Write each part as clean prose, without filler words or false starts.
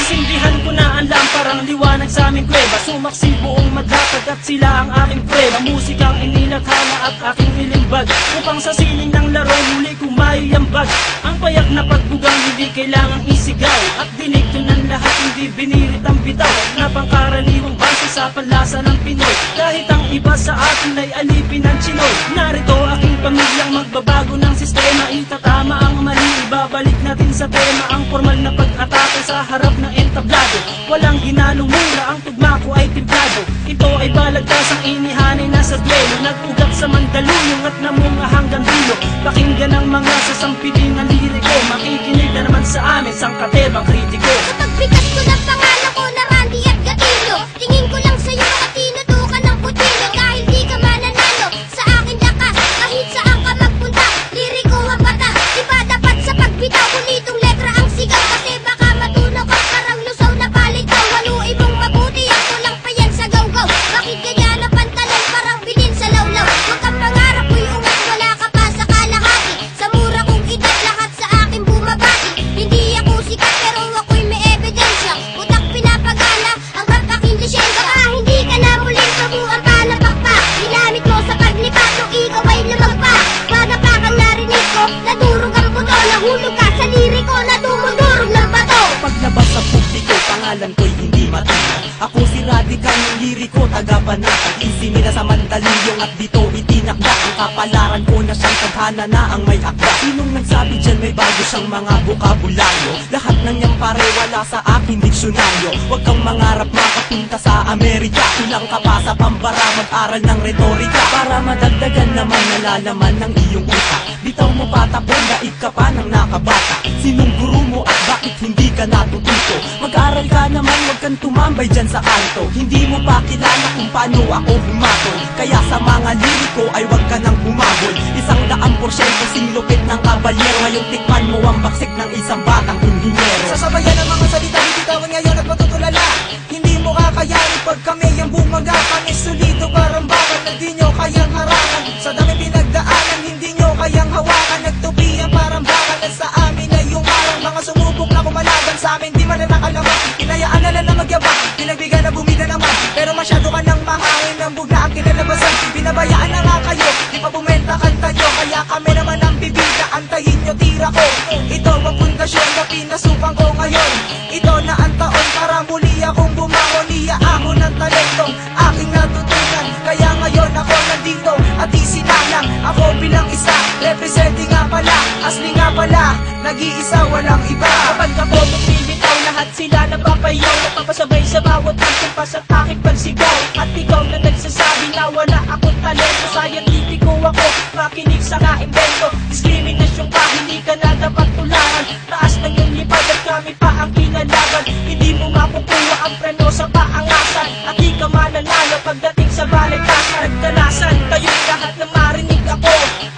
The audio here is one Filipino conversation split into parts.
Sisindihan ko na ang lamparang liwanag sa aming kuweba. Sumaksi buong madlatag at sila ang aking prueba. Musikang inilaghana at aking nilimbag, upang sa sining ng laro muli kong maiambag. Ang payak na pagbugang hindi kailangang isigaw, at dinikto ng lahat hindi binirit ang bitaw, na pangkaraniwang base sa panlasa ng Pinoy. Kahit ang iba sa atin ay alipin ng Chinoy. Narito aking pamilyang magbabago ng sistema. Itatama ang mali, ibabalik natin sa tema ang formal na pag-atake sa harap ng entablado. Walang ginanong mura, ang tugma ko ay timplado. Ito ay balagtasang inihanay na sa duelo, nag-ugat sa Mandaluyong at namunga hanggang dulo. Pakinggan ang mga sasampitin ng liriko, makikinig na naman sa amin sangkatebang kritiko. Kapag bigat ko ng pangalan ko na Randy at Gatilo, tingin ko lang sa'yo at tinutukan ng kutilo. Dahil di ka mananalo sa akin lakas, kahit saan ka magpunta, liriko ang bata. Di ba dapat sa pagbitaw, kulitong letra ang sigaw, kasi baka matunaw ka parang lusaw na palitaw. Haluin mong mabuti, ako lang pa yan sa gaw-gaw. Bakit kaya na pantalan parang bilin sa lawlaw? Huwag kang pangarap mo'y ungat, wala ka pa sa kalahati. Sa mura kong edad, lahat sa akin bumabati. Hindi ako sikat pero ako'y may ebidensya. Utak pinapagana, ang rap aking lisensya. Baka hindi ka na muling pabuang palapakpak. Ginamit mo sa paglipat, nung ikaw ay lumagpa. Panapakan narinig ko, nadurog ang buto. Nahulog ka sa liriko, na dumudurog ng bato. Paglabas sa publiko, pangalan ko'y hindi matinag. Ako si Radical ng liriko, taga-panatag. Isinira sa Mandaluyong at dito itinakda. Ang kapalaran ko na siyang tadhana na ang may akda. Sinong nagsabi dyan may bago siyang mga bokabularyo? Lahat ng niyang pare wala sa aking diksyonaryo. Huwag kang mangarap makapunta sa Amerika. Ilang ka pa sa pambara, mag-aral ng retorika, para madagdagan naman nalalaman ng iyong utak. Bitaw mo patapon, daig ka pa ng nakabata. Sinong guru mo at bakit hindi ka natututo? Mag-aral ka naman, huwag kang tumambay dyan sa kanto. Hindi mo pa kilala kung paano ako humatol, kaya sa mga liriko ay huwag ka nang humabol. 100% singlupit ng kabalyero, ngayon tikman mo ang baksik ng isang batang inhinyero. Sasabayan ng mga salita, bibitawan ngayon at matutulala. Hindi mo kakayanin pag kami ang bumaga. Kami solido parang bakal na di nyo kayang harangan. Sa dami pinagdaanan, hindi nyo kayang hawakan. Nagtupian parang bakal at sa amin ay yung parang mga sumubok na kumalaban sa amin, di man na nakalaman. Hinayaan na lang na magyabang, pinagbigyan na bumida naman. Pero masyado ka nang mahangin, ng bugla ang kinalabasan. Binabayaan na nga kayo, di pa bumenta kanta nyo. Kaya kami naman ang bibida, antayin nyo tira ko. Ito ang pundasyon na pinasukan ko ngayon. Ito na ang taon para muli akong bumangon. Iyaahon ng talentong aking natutunan. Kaya ngayon ako nandito at isinalang ako bilang isa, representing nga pala, asli nga pala, nag-iisa walang iba. Kapag ako bumibitaw, lahat sila napapayaw, napapasabay sa bawat pagkumpas at aking pagsigaw. At ikaw na nagsasabi na wala akong talento, scientifico ako, makinig sa kaimbento. Diskriminasyon ka, hindi ka na dapat tularan. Taas ng iyong lipad at kami pa ang kinalaban. Hindi mo makukuha ang preno sa paangasan, at di ka mananalo pagdating sa baligtasan. Nagdalasan kayong lahat na marinig ako.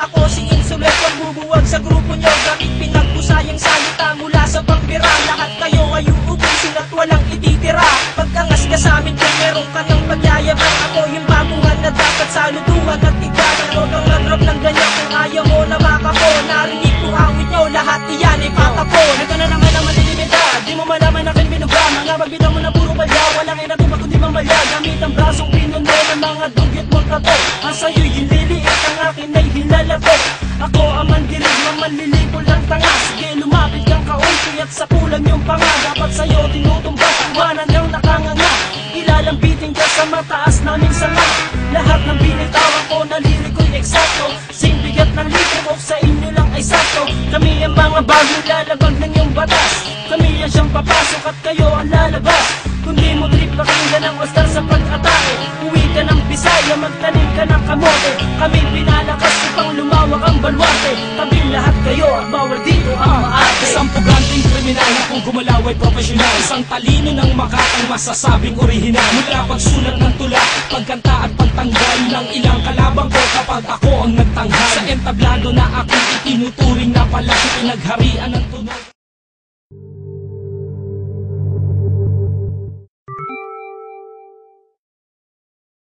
Ako si Insulet, pagbubuwag sa grupo nyo, gamit pinagpusayang salita mula sa pambira. Lahat kayo ay uubusin at walang ititira. Pagkangas ka sa amin kung meron ka ng pagyayaman, ako yung baguhan na dapat saluduhan at igalan. Huwag kang nagrap ng ganyan kung ayaw mo na makako. Narinig ko awit nyo, lahat iyan ay patapon. Ito na naman ang malilimita, di mo malaman aking binuga. Mga magbitaw mo na puro balya, walang inatuma kundi mamalya. Gamit ang brasong pinuno ng mga dugyot mong kato. Ang sa'yo'y hililiit, ang akin ay hilalato. Ako ang mandilig, mamanlilipol ng tanga. Sige lumapit kang kaunti at sapulan yung panga. Dapat sa'yo tinutumbas, iwanan ng nakanganga. Ilalambitin ka sa mataas naming sanga. Lahat ng binitawan ko na liriko'y eksakto. Sing bigat ng litro sa inyo lang ay sakto. Kami ang mga bagong lalabag ng iyong batas. Kami ang siyang papasok at kayo ang lalabas. Kundi mo trip pakinggan ang wastar sa pag-atake. Uwi ka ng Bisaya, magtanim ka ng kamote. Kami pinalakas upang lumawak ang balwarte. Tabing lahat kayo at bawal dito ang maarte. Isang puganting kriminal na kung gumalaw ay profesional. Isang talino ng makatang masasabing orihinal. Mula pagsulat ng tula, pagkanta at pagtanggal ng ilang kalabang ko kapag ako ang nagtanghal. Sa entablado na aking itinuturing na pala, pinagharian ng tunog.